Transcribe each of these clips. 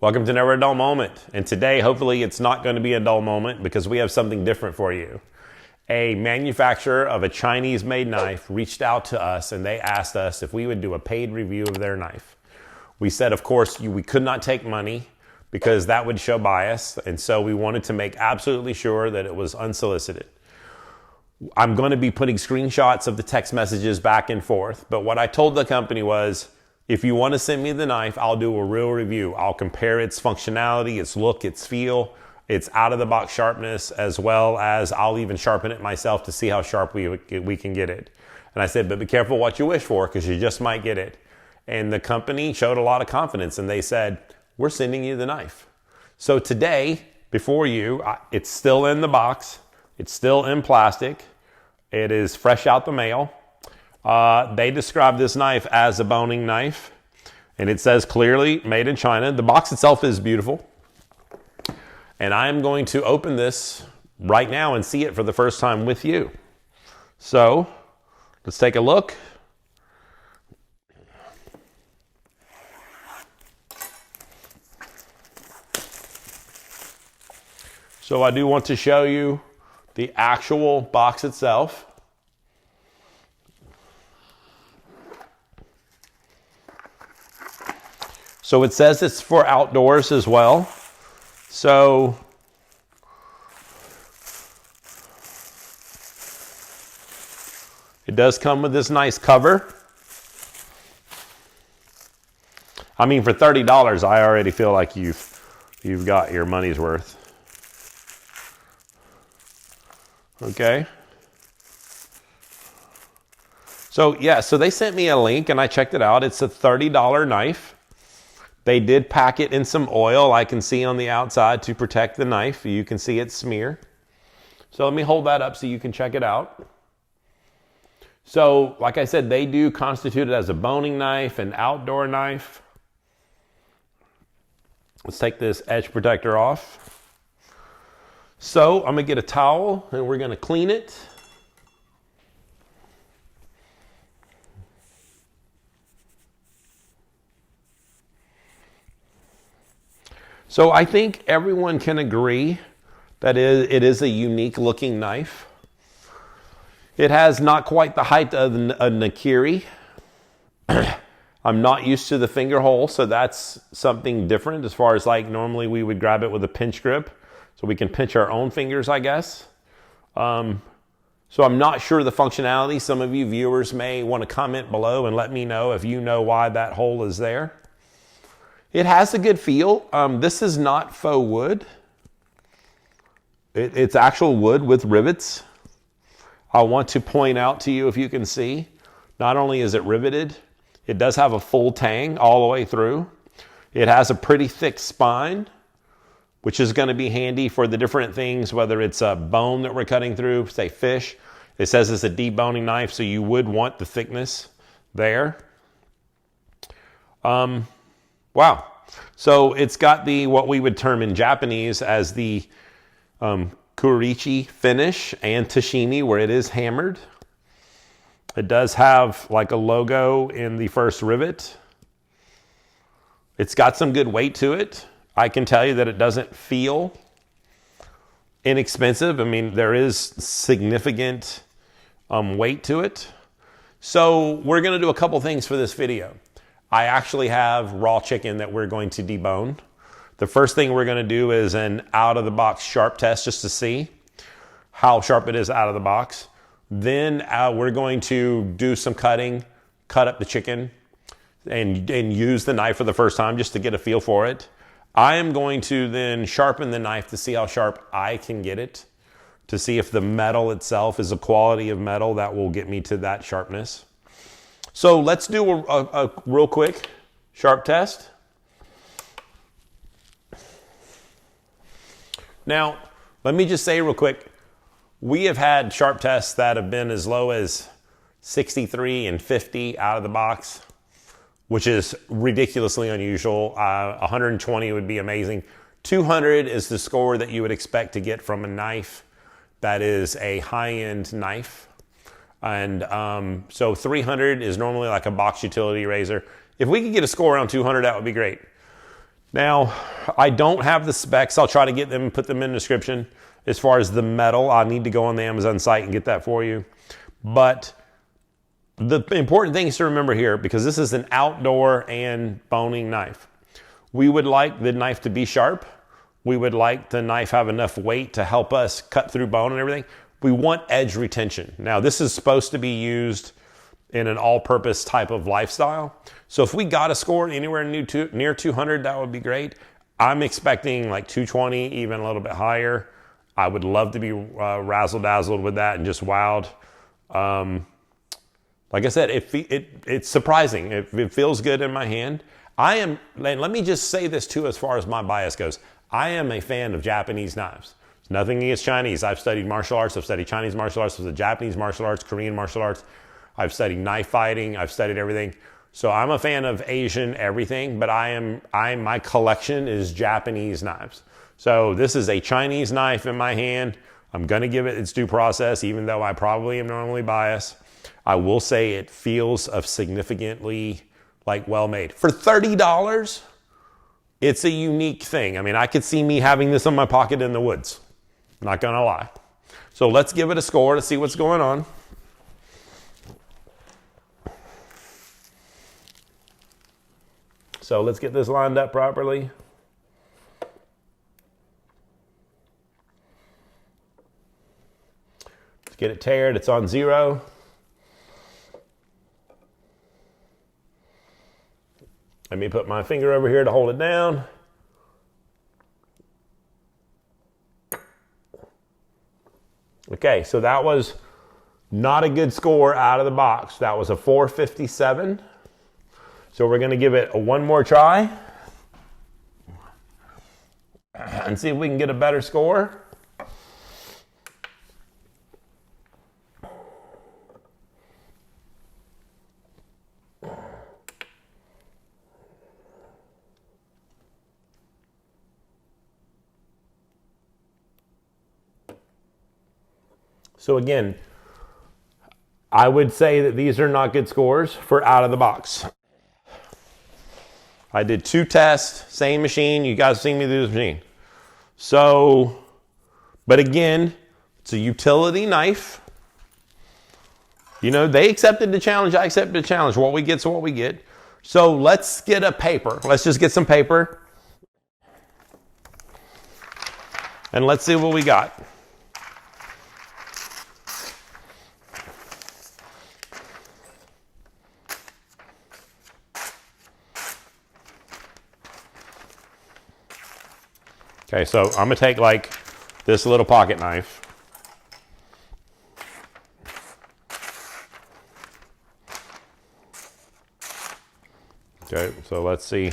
Welcome to Never a Dull Moment. And today, hopefully, it's not going to be a dull moment because we have something different for you. A manufacturer of a Chinese-made knife reached out to us and they asked us if we would do a paid review of their knife. We said, of course, we could not take money because that would show bias. And so we wanted to make absolutely sure that it was unsolicited. I'm going to be putting screenshots of the text messages back and forth. But what I told the company was, if you want to send me the knife, I'll do a real review. I'll compare its functionality, its look, its feel, its out-of-the-box sharpness, as well as I'll even sharpen it myself to see how sharp we can get it. And I said, but be careful what you wish for because you just might get it. And the company showed a lot of confidence and they said, we're sending you the knife. So today, before you, it's still in the box. It's still in plastic. It is fresh out the mail. They describe this knife as a boning knife, and it says clearly made in China. The box itself is beautiful, and I am going to open this right now and see it for the first time with you. So let's take a look. So I do want to show you the actual box itself. So it says it's for outdoors as well. So it does come with this nice cover. I mean, for $30, I already feel like you've got your money's worth. Okay. So yeah, so they sent me a link and I checked it out. It's a $30 knife. They did pack it in some oil, I can see on the outside, to protect the knife. You can see it smear. So let me hold that up so you can check it out. So, like I said, they do constitute it as a boning knife, an outdoor knife. Let's take this edge protector off. So I'm gonna get a towel and we're gonna clean it. So I think everyone can agree that it is a unique looking knife. It has not quite the height of a Nakiri. I'm not used to the finger hole, so that's something different as far as like normally we would grab it with a pinch grip. So we can pinch our own fingers, I guess. So I'm not sure the functionality. Some of you viewers may want to comment below and let me know if you know why that hole is there. It has a good feel. This is not faux wood. It's actual wood with rivets. I want to point out to you, if you can see, not only is it riveted, it does have a full tang all the way through. It has a pretty thick spine, which is going to be handy for the different things, whether it's a bone that we're cutting through, say fish. It says it's a deboning knife, so you would want the thickness there. Wow. So it's got the, what we would term in Japanese as the kurichi finish and tashimi, where it is hammered. It does have like a logo in the first rivet. It's got some good weight to it. I can tell you that it doesn't feel inexpensive. I mean, there is significant weight to it. So we're going to do a couple things for this video. I actually have raw chicken that we're going to debone. The first thing we're going to do is an out-of-the-box sharp test just to see how sharp it is out of the box. Then we're going to do some cutting, cut up the chicken, and use the knife for the first time just to get a feel for it. I am going to then sharpen the knife to see how sharp I can get it, to see if the metal itself is a quality of metal that will get me to that sharpness. So let's do a real quick sharp test. Now, let me just say real quick, we have had sharp tests that have been as low as 63 and 50 out of the box, which is ridiculously unusual. 120 would be amazing. 200 is the score that you would expect to get from a knife that is a high-end knife. And so 300 is normally like a box utility razor. If we could get a score around 200, that would be great. Now, I don't have the specs. I'll try to get them and put them in the description. As far as the metal, I need to go on the Amazon site and get that for you. But the important things to remember here, because this is an outdoor and boning knife. We would like the knife to be sharp. We would like the knife have enough weight to help us cut through bone and everything. We want edge retention. Now, this is supposed to be used in an all-purpose type of lifestyle. So if we got a score anywhere near 200, that would be great. I'm expecting like 220, even a little bit higher. I would love to be razzle-dazzled with that and just wowed. Like I said, it's surprising. It feels good in my hand. Let me just say this too, as far as my bias goes. I am a fan of Japanese knives. There's nothing against Chinese. I've studied martial arts. I've studied Chinese martial arts. I've studied Japanese martial arts, Korean martial arts. I've studied knife fighting. I've studied everything. So I'm a fan of Asian everything, but my collection is Japanese knives. So this is a Chinese knife in my hand. I'm gonna give it its due process, even though I probably am normally biased. I will say it feels of significantly well made. For $30, it's a unique thing. I mean, I could see me having this in my pocket in the woods. Not gonna lie. So let's give it a score to see what's going on. So let's get this lined up properly. Let's get it taired. It's on 0. Let me put my finger over here to hold it down. Okay, so that was not a good score out of the box. That was a 457. So we're gonna give it one more try and see if we can get a better score. So again, I would say that these are not good scores for out of the box. I did 2 tests, same machine. You guys have seen me do this machine. So, but again, it's a utility knife. You know, they accepted the challenge. I accepted the challenge. What we get's what we get. So let's get a paper. Let's just get some paper. And let's see what we got. Okay, so I'm gonna take this little pocket knife. Okay, so let's see.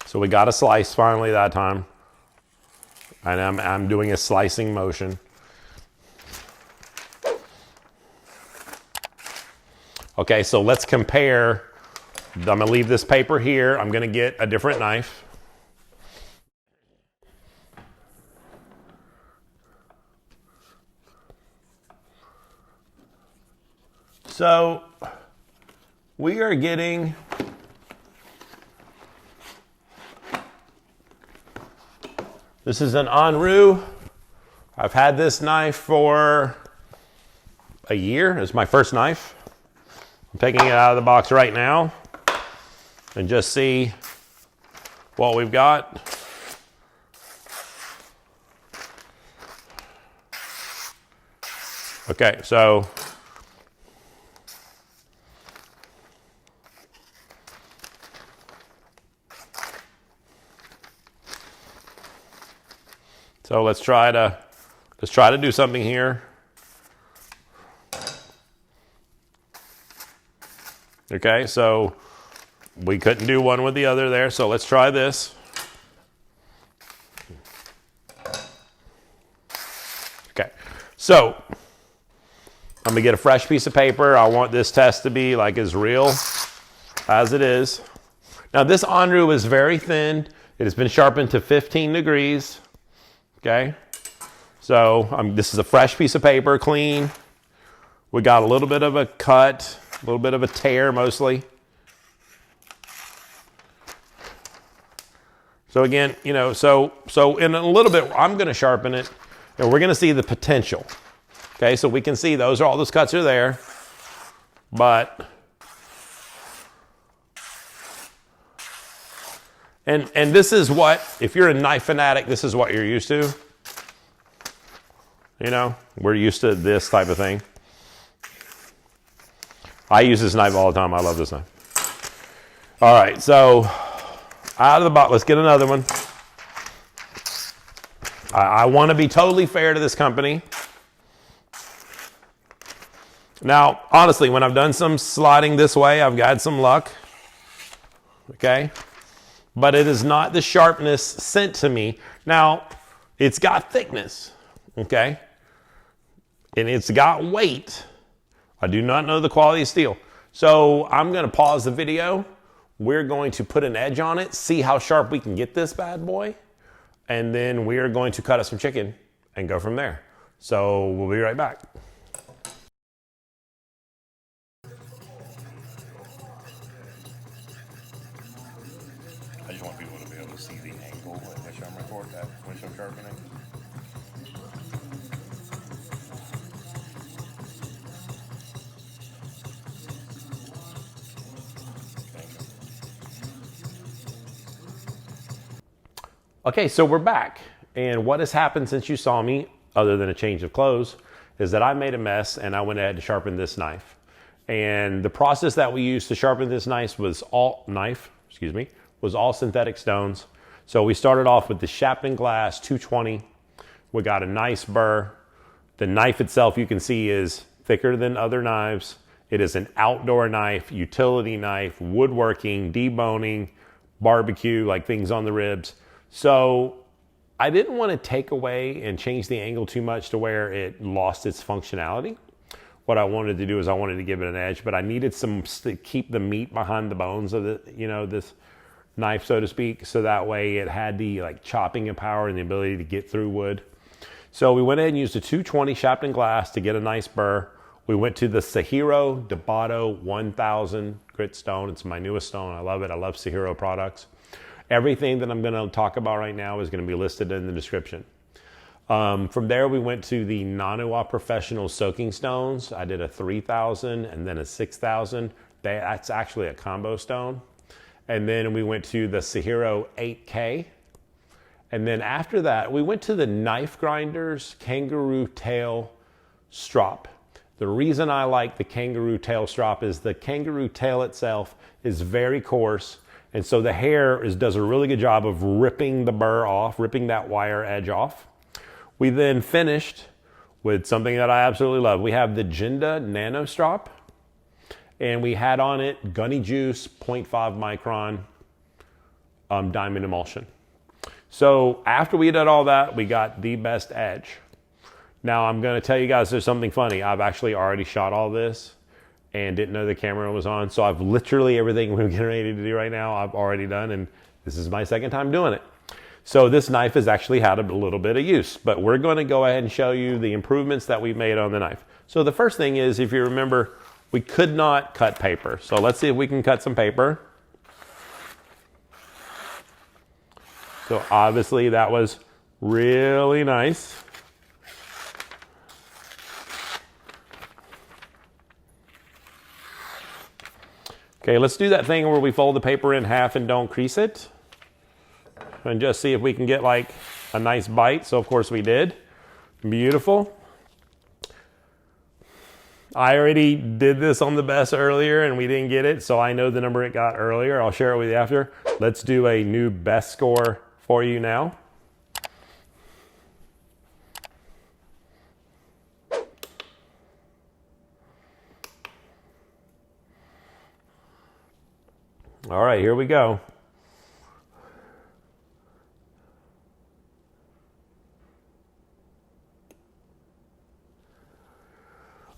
So we got a slice finally that time. And I'm doing a slicing motion. Okay, so let's compare. I'm gonna leave this paper here. I'm gonna get a different knife. So we are getting this is an Enru. I've had this knife for a year. It's my first knife. I'm taking it out of the box right now and just see what we've got. Okay, so let's try to do something here. Okay, so we couldn't do one with the other there, so let's try this. Okay, so I'm gonna get a fresh piece of paper. I want this test to be as real as it is. Now this Enru is very thin. It has been sharpened to 15 degrees, okay? So this is a fresh piece of paper, clean. We got a little bit of a cut, a little bit of a tear mostly. So again, you know, so in a little bit, I'm gonna sharpen it and we're gonna see the potential. Okay, so we can see all those cuts are there, but, and this is what, if you're a knife fanatic, this is what you're used to. You know, we're used to this type of thing. I use this knife all the time. I love this knife. All right, so out of the box, let's get another one. I want to be totally fair to this company. Now, honestly, when I've done some sliding this way, I've got some luck. Okay, but it is not the sharpness sent to me. Now, it's got thickness. Okay, and it's got weight. I do not know the quality of steel. So I'm going to pause the video. We're going to put an edge on it, see how sharp we can get this bad boy. And then we are going to cut up some chicken and go from there. So we'll be right back. I just want people to be able to see the angle at which I'm recording, at which I'm sharpening. Okay, so we're back. And what has happened since you saw me, other than a change of clothes, is that I made a mess and I went ahead to sharpen this knife. And the process that we used to sharpen this knife was all synthetic stones. So we started off with the Shapton glass 220. We got a nice burr. The knife itself, you can see, is thicker than other knives. It is an outdoor knife, utility knife, woodworking, deboning, barbecue, like things on the ribs. So I didn't want to take away and change the angle too much to where it lost its functionality. What I wanted to do is I wanted to give it an edge, but I needed some to keep the meat behind the bones of the, you know, this knife, so to speak. So that way it had the like chopping power and the ability to get through wood. So we went ahead and used a 220 Shapton glass to get a nice burr. We went to the Suehiro Dabado 1000 grit stone. It's my newest stone. I love it. I love Suehiro products. Everything that I'm going to talk about right now is going to be listed in the description. From there, we went to the Naniwa professional soaking stones. I did a 3000 and then a 6000. That's actually a combo stone. And then we went to the Suehiro 8K. And then after that, we went to the Knife Grinders kangaroo tail strop. The reason I like the kangaroo tail strop is the kangaroo tail itself is very coarse. And so the hair does a really good job of ripping the burr off, ripping that wire edge off. We then finished with something that I absolutely love. We have the Jende Nano strop, and we had on it Gunny Juice 0.5 micron diamond emulsion. So after we did all that, we got the best edge. Now I'm going to tell you guys there's something funny. I've actually already shot all this and didn't know the camera was on. So I've literally everything we're getting ready to do right now, I've already done, and this is my second time doing it. So this knife has actually had a little bit of use, but we're going to go ahead and show you the improvements that we've made on the knife. So the first thing is, if you remember, we could not cut paper. So let's see if we can cut some paper. So obviously that was really nice. Okay, let's do that thing where we fold the paper in half and don't crease it. And just see if we can get like a nice bite. So of course we did. Beautiful. I already did this on the best earlier and we didn't get it, so I know the number it got earlier. I'll share it with you after. Let's do a new best score for you now. All right, here we go.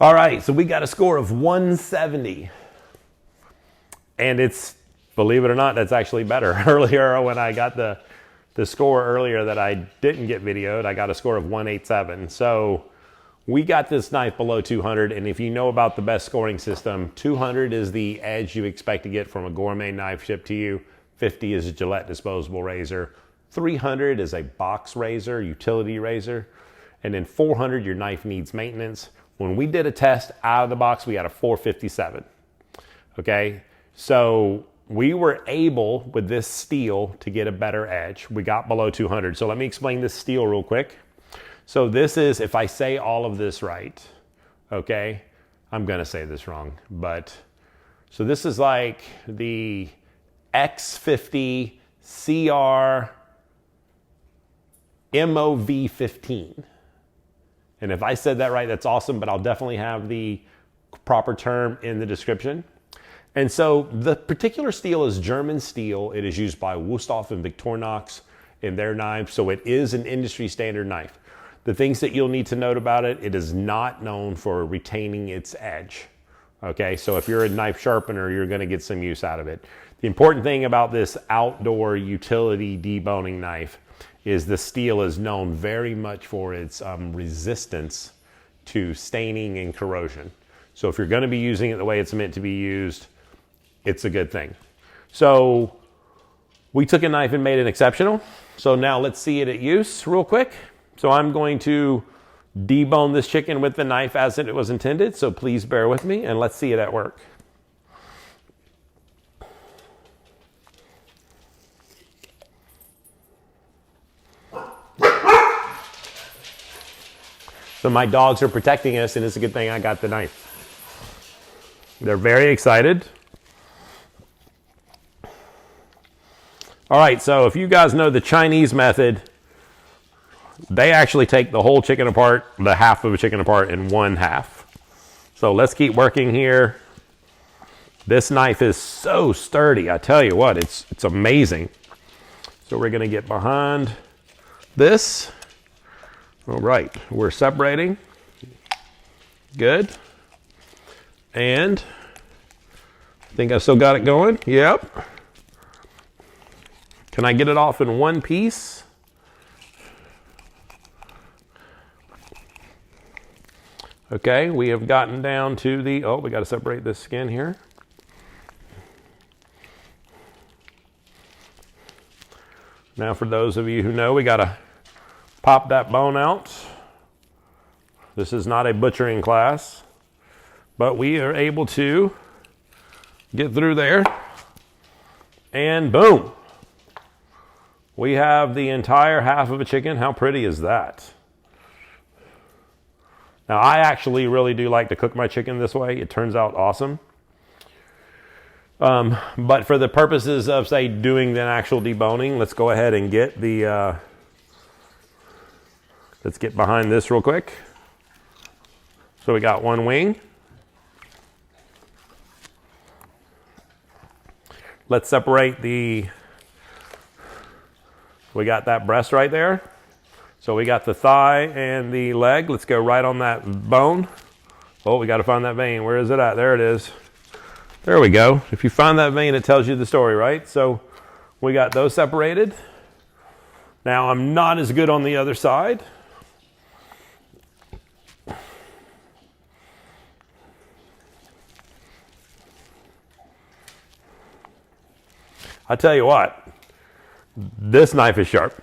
All right, so we got a score of 170. And it's, believe it or not, that's actually better. Earlier when I got the the score earlier that I didn't get videoed. I got a score of 187. So we got this knife below 200, and if you know about the best scoring system, 200 is the edge you expect to get from a gourmet knife shipped to you. 50 is a Gillette disposable razor. 300 is a box razor, utility razor. And then 400, your knife needs maintenance. When we did a test out of the box, we got a 457. Okay, so we were able with this steel to get a better edge. We got below 200. So let me explain this steel real quick. So this is, if I say all of this right, okay, I'm gonna say this wrong, but so this is like the X50 CR MOV 15. And if I said that right, that's awesome, but I'll definitely have the proper term in the description. And so the particular steel is German steel. It is used by Wusthof and Victorinox in their knives, so it is an industry standard knife. The things that you'll need to note about it, it is not known for retaining its edge. Okay, so if you're a knife sharpener, you're gonna get some use out of it. The important thing about this outdoor utility deboning knife is the steel is known very much for its resistance to staining and corrosion. So if you're gonna be using it the way it's meant to be used, it's a good thing. So we took a knife and made it exceptional. So now let's see it at use real quick. So I'm going to debone this chicken with the knife as it was intended. So please bear with me and let's see it at work. So my dogs are protecting us, and it's a good thing I got the knife. They're very excited. All right, so if you guys know the Chinese method, they actually take the whole chicken apart, the half of a chicken apart in one half. So let's keep working here. This knife is so sturdy. I tell you what, it's amazing. So we're gonna get behind this. All right, we're separating. Good. And I think I still got it going. Yep. Can I get it off in one piece? Okay, we have gotten down to the, oh, we got to separate this skin here. Now for those of you who know, we got to pop that bone out. This is not a butchering class, but we are able to get through there and boom. We have the entire half of a chicken. How pretty is that? Now I actually really do like to cook my chicken this way. It turns out awesome. But for the purposes of say doing the actual deboning, let's go ahead and get the, let's get behind this real quick. So we got one wing. Let's separate the, we got that breast right there. So we got the thigh and the leg. Let's go right on that bone. Oh, we got to find that vein. Where is it at? There it is. There we go. If you find that vein, it tells you the story, right? So we got those separated. Now I'm not as good on the other side. I tell you what, this knife is sharp.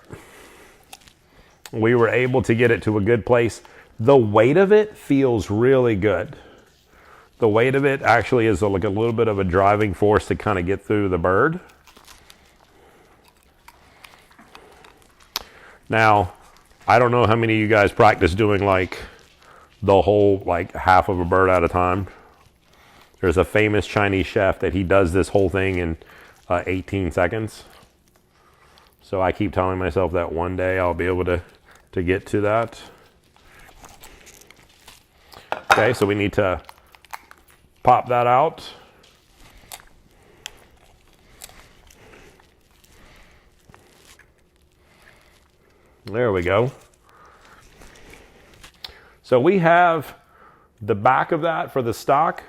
We were able to get it to a good place. The weight of it feels really good. The weight of it actually is like a little bit of a driving force to kind of get through the bird. Now, I don't know how many of you guys practice doing like the whole like half of a bird at a time. There's a famous Chinese chef that he does this whole thing in 18 seconds. So I keep telling myself that one day I'll be able to get to that. Okay, so we need to pop that out. There we go. So we have the back of that for the stock.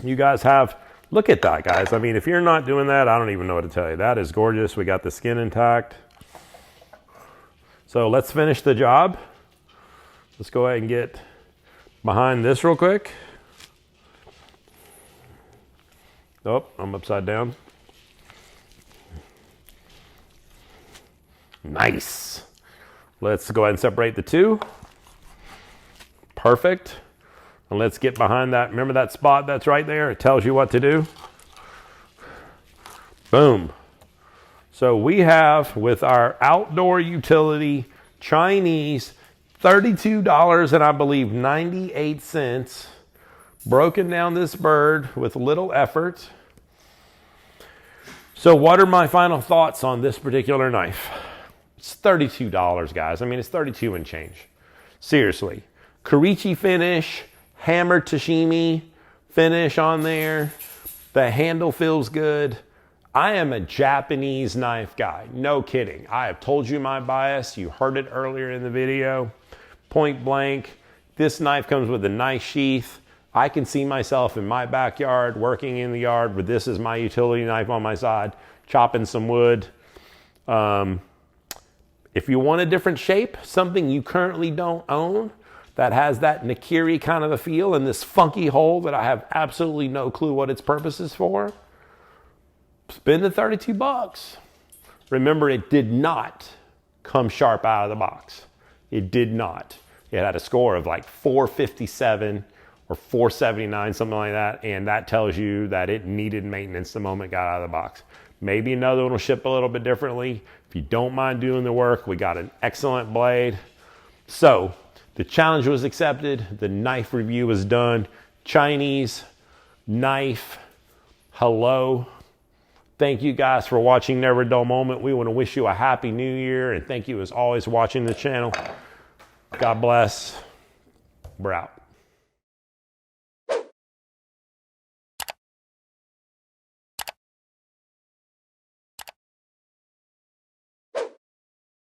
You guys have, look at that, guys. I mean, if you're not doing that, I don't even know what to tell you. That is gorgeous. We got the skin intact. So let's finish the job. Let's go ahead and get behind this real quick. Oh, I'm upside down. Nice. Let's go ahead and separate the two. Perfect. And let's get behind that. Remember that spot that's right there? It tells you what to do. Boom. So we have, with our outdoor utility Chinese, $32 and I believe 98 cents, broken down this bird with little effort. So what are my final thoughts on this particular knife? It's $32, guys. I mean, it's 32 and change. Seriously. Karichi finish, hammered Tashimi finish on there. The handle feels good. I am a Japanese knife guy. No kidding. I have told you my bias. You heard it earlier in the video. Point blank. This knife comes with a nice sheath. I can see myself in my backyard, working in the yard with this as my utility knife on my side, chopping some wood. If you want a different shape, something you currently don't own, that has that Nakiri kind of a feel and this funky hole that I have absolutely no clue what its purpose is for, spend the 32 bucks. Remember, it did not come sharp out of the box. It did not. It had a score of like 457 or 479, something like that, and that tells you that it needed maintenance the moment it got out of the box. Maybe another one will ship a little bit differently. If you don't mind doing the work, we got an excellent blade. So, the challenge was accepted. The knife review was done. Chinese knife. Hello. Thank you guys for watching Never a Dull Moment. We want to wish you a happy new year, and thank you as always for watching the channel. God bless. We're out.